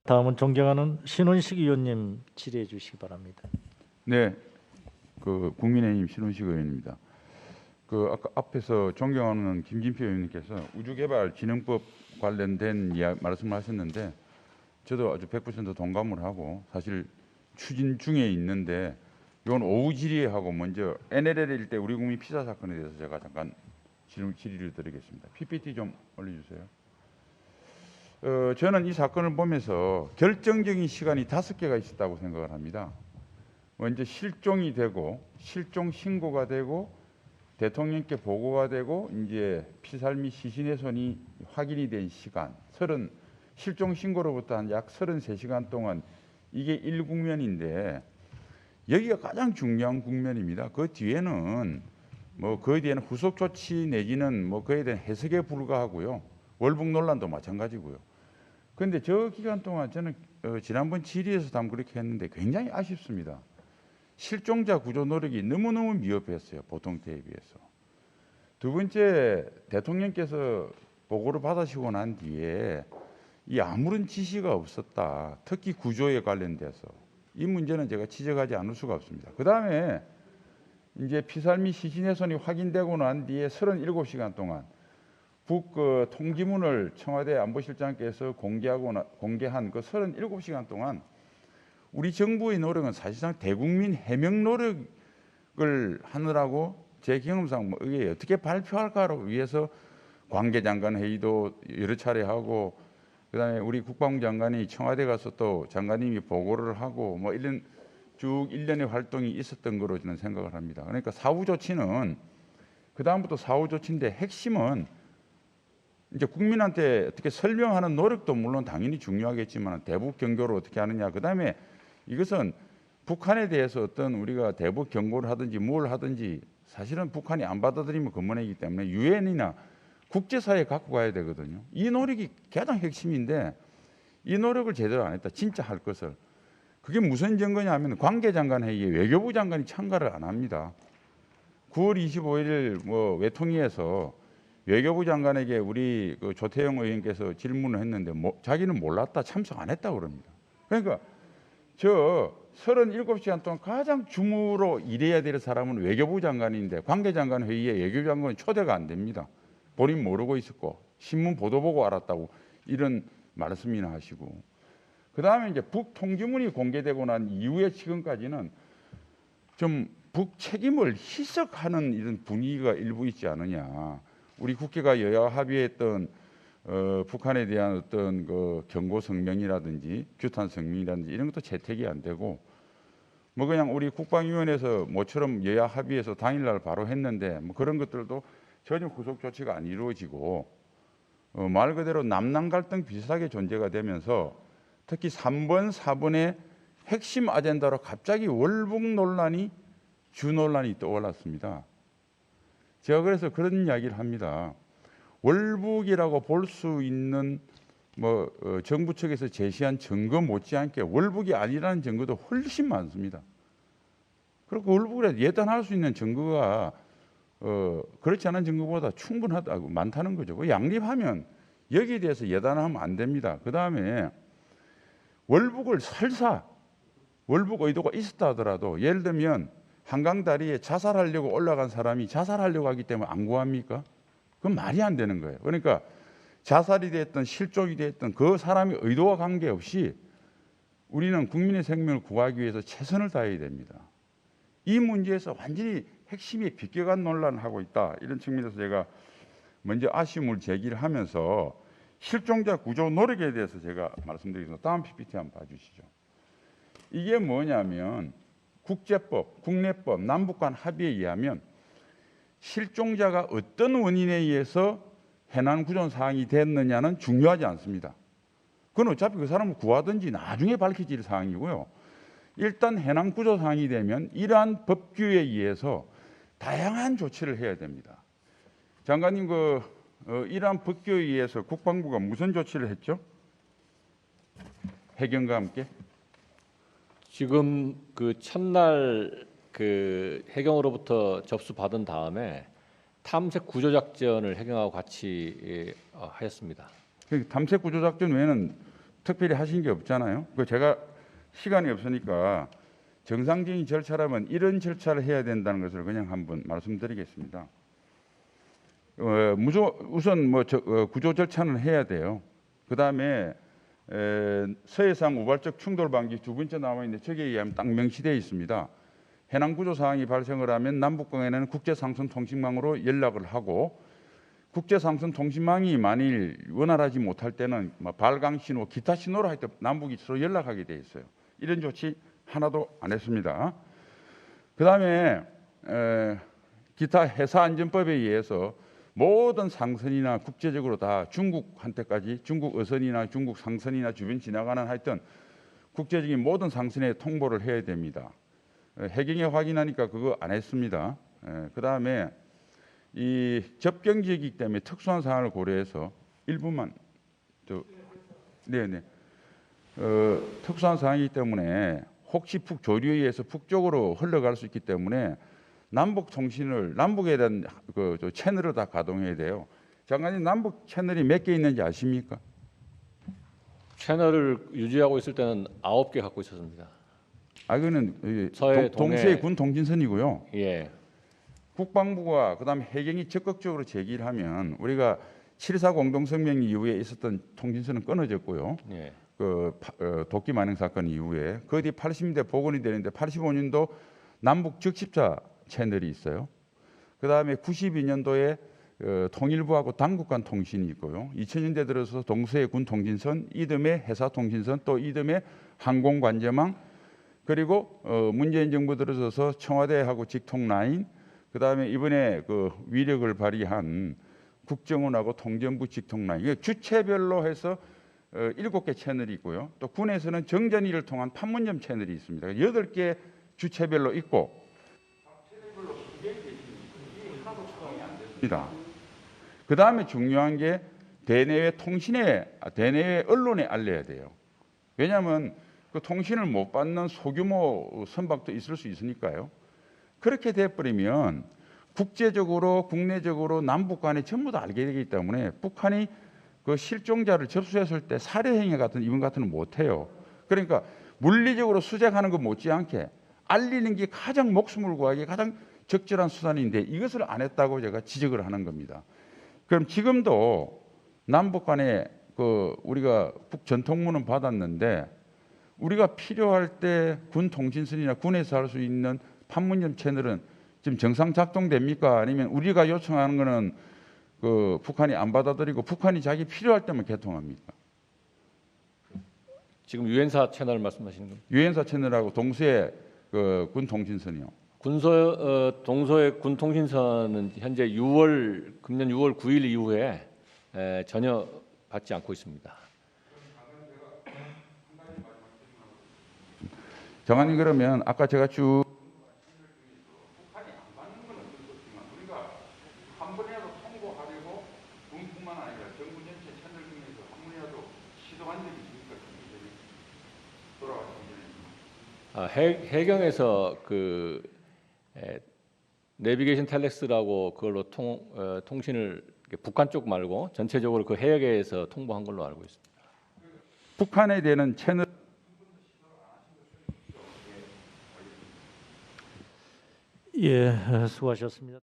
다음은 존경하는 신원식 의원님 질의해 주시기 바랍니다. 네, 국민의힘 신원식 의원입니다. 아까 앞에서 존경하는 김진표 의원님께서 우주개발진흥법 관련된 말씀하셨는데 저도 아주 100% 동감을 하고 사실 추진 중에 있는데 이건 오후 질의하고 먼저 NLL일 때 우리 국민 피살 사건에 대해서 제가 잠깐 질의를 드리겠습니다. PPT 좀 올려주세요. 저는 이 사건을 보면서 결정적인 시간이 5개가 있었다고 생각을 합니다. 먼저 실종이 되고 실종 신고가 되고 대통령께 보고가 되고 이제 피살 및 시신훼손이 확인이 된 시간 실종 신고로부터 한 약 33시간 동안 이게 1국면인데 여기가 가장 중요한 국면입니다. 그 뒤에는 그에 대한 후속 조치 내지는 그에 대한 해석에 불과하고요. 월북 논란도 마찬가지고요. 그런데 저 기간 동안 저는 지난번 질의에서도 한번 그렇게 했는데 굉장히 아쉽습니다. 실종자 구조 노력이 너무너무 미흡했어요. 보통 때에 비해서. 두 번째, 대통령께서 보고를 받으시고 난 뒤에 이 아무런 지시가 없었다. 특히 구조에 관련돼서. 이 문제는 제가 지적하지 않을 수가 없습니다. 그다음에 이제 피살 및 시신훼손이 확인되고 난 뒤에 37시간 동안 북 통지문을 청와대 안보실장께서 공개한 그 37시간 동안 우리 정부의 노력은 사실상 대국민 해명 노력을 하느라고 제 경험상 이게 어떻게 발표할까를 위해서 관계장관 회의도 여러 차례 하고 그다음에 우리 국방부 장관이 청와대 가서 또 장관님이 보고를 하고 이런 쭉 일련의 활동이 있었던 거로 저는 생각을 합니다. 그러니까 사후 조치는 그다음부터 사후 조치인데 핵심은 이제 국민한테 어떻게 설명하는 노력도 물론 당연히 중요하겠지만 대북 경고를 어떻게 하느냐. 그다음에 이것은 북한에 대해서 어떤 우리가 대북 경고를 하든지 뭘 하든지 사실은 북한이 안 받아들이면 그만이기 때문에 유엔이나 국제사회에 갖고 가야 되거든요. 이 노력이 가장 핵심인데 이 노력을 제대로 안 했다. 진짜 할 것을. 그게 무슨 증거냐 하면 관계장관 회의에 외교부 장관이 참가를 안 합니다. 9월 25일 외통위에서 외교부 장관에게 우리 조태영 의원께서 질문을 했는데 자기는 몰랐다, 참석 안 했다고 그럽니다. 그러니까 저 37시간 동안 가장 주무로 일해야 될 사람은 외교부 장관인데 관계장관 회의에 외교부 장관은 초대가 안 됩니다. 본인 모르고 있었고 신문 보도 보고 알았다고 이런 말씀이나 하시고 그다음에 이제 북 통지문이 공개되고 난 이후에 지금까지는 좀 북 책임을 희석하는 이런 분위기가 일부 있지 않느냐. 우리 국회가 여야 합의했던 북한에 대한 어떤 경고 성명이라든지 규탄 성명이라든지 이런 것도 채택이 안 되고 그냥 우리 국방위원회에서 모처럼 여야 합의해서 당일날 바로 했는데 그런 것들도 전혀 후속 조치가 안 이루어지고 말 그대로 남남 갈등 비슷하게 존재가 되면서 특히 3번, 4번의 핵심 아젠다로 갑자기 월북 논란이 주 논란이 떠올랐습니다. 제가 그래서 그런 이야기를 합니다. 월북이라고 볼 수 있는 정부 측에서 제시한 증거 못지않게 월북이 아니라는 증거도 훨씬 많습니다. 그리고 월북을 예단할 수 있는 증거가 그렇지 않은 증거보다 충분하다고 많다는 거죠. 양립하면 여기에 대해서 예단하면 안 됩니다. 그 다음에 월북을 설사 월북 의도가 있었다 하더라도 예를 들면 한강 다리에 자살하려고 올라간 사람이 자살하려고 하기 때문에 안 구합니까? 그건 말이 안 되는 거예요. 그러니까 자살이 됐든 실종이 됐든 그 사람의 의도와 관계없이 우리는 국민의 생명을 구하기 위해서 최선을 다해야 됩니다. 이 문제에서 완전히 핵심이 비껴간 논란을 하고 있다. 이런 측면에서 제가 먼저 아쉬움을 제기를 하면서 실종자 구조 노력에 대해서 제가 말씀드리겠습니다. 다음 PPT 한번 봐주시죠. 이게 뭐냐면 국제법, 국내법, 남북 간 합의에 의하면 실종자가 어떤 원인에 의해서 해난 구조 사항이 됐느냐는 중요하지 않습니다. 그건 어차피 그 사람을 구하든지 나중에 밝혀질 사항이고요. 일단 해난 구조 사항이 되면 이러한 법규에 의해서 다양한 조치를 해야 됩니다. 장관님, 이러한 법규에 의해서 국방부가 무슨 조치를 했죠? 해경과 함께? 지금 첫날 해경으로부터 접수 받은 다음에 탐색 구조 작전을 해경하고 같이 하였습니다. 탐색 구조 작전 외에는 특별히 하신 게 없잖아요. 그 제가 시간이 없으니까 정상적인 절차라면 이런 절차를 해야 된다는 것을 그냥 한번 말씀드리겠습니다. 우선 구조 절차는 해야 돼요. 그 다음에 서해상 우발적 충돌 방지 두 번째 나와 있는데 저기에 의하면 딱 명시되어 있습니다. 해당 구조 사항이 발생을 하면 남북간에는 국제상선 통신망으로 연락을 하고 국제상선 통신망이 만일 원활하지 못할 때는 발광 신호, 기타 신호로 할 때 남북이 서로 연락하게 돼 있어요. 이런 조치 하나도 안 했습니다. 그 다음에 기타 해사안전법에 의해서 모든 상선이나 국제적으로 다 중국한테까지 중국 어선이나 중국 상선이나 주변 지나가는 하여튼 국제적인 모든 상선에 통보를 해야 됩니다. 해경에 확인하니까 그거 안 했습니다. 그 다음에 이 접경 지역이기 때문에 특수한 사항을 고려해서 일부만 특수한 사항이기 때문에 혹시 북조류에 의해서 북쪽으로 흘러갈 수 있기 때문에 남북 통신을 남북에 대한 채널을 다 가동해야 돼요. 장관님 남북 채널이 몇 개 있는지 아십니까? 채널을 유지하고 있을 때는 9개 갖고 있었습니다. 그거는 서해, 동서해 동해. 군 통신선이고요. 예. 국방부가 그다음에 해경이 적극적으로 제기를 하면 우리가 7.4 공동성명 이후에 있었던 통신선은 끊어졌고요. 예. 도끼 만행 사건 이후에 그 뒤 80년대 복원이 되는데 85년도 남북 적십자 채널이 있어요. 그다음에 92년도에 통일부하고 당국 간 통신이 있고요. 2000년대 들어서 동서해 군 통신선, 이듬해 해사 통신선, 또 이듬해 항공 관제망, 그리고 문재인 정부 들어서서 청와대하고 직통 라인, 그다음에 이번에 위력을 발휘한 국정원하고 통전부 직통 라인, 이게 주체별로 해서 7개 채널이 있고요. 또 군에서는 정전위를 통한 판문점 채널이 있습니다. 8개 주체별로 있고 그 다음에 중요한 게 대내외 언론에 알려야 돼요. 왜냐하면 그 통신을 못 받는 소규모 선박도 있을 수 있으니까요. 그렇게 돼버리면 국제적으로 국내적으로 남북 간에 전부 다 알게 되기 때문에 북한이 그 실종자를 접수했을 때 살해행위 같은 이번 같은 건 못해요. 그러니까 물리적으로 수색하는 것 못지않게 알리는 게 가장 목숨을 구하기 가장 적절한 수단인데 이것을 안 했다고 제가 지적을 하는 겁니다. 그럼 지금도 남북 간에 우리가 북전통문은 받았는데 우리가 필요할 때 군 통신선이나 군에서 할 수 있는 판문점 채널은 지금 정상 작동됩니까? 아니면 우리가 요청하는 거는 북한이 안 받아들이고 북한이 자기 필요할 때만 개통합니까? 지금 유엔사 채널 말씀하시는 겁니까? 유엔사 채널하고 동서해 군 통신선이요. 동서해 군 통신선은 현재 금년 6월 9일 이후에 전혀 받지 않고 있습니다. 장관님, 그러면 아까 제가 쭉 북한이 안 받는 건 어쩔 수 없지만 우리가 한 번이라도 통보하려고 군뿐만 아니라 정부 전체 채널 중에서 한 번이라도 시도한 적이 있습니까? 돌아가신 전에. 해경에서 내비게이션 텔렉스라고 그걸로 통신을 북한 쪽 말고 전체적으로 그 해역에서 통보한 걸로 알고 있습니다. 북한에 대한 채널 예, 수고하셨습니다.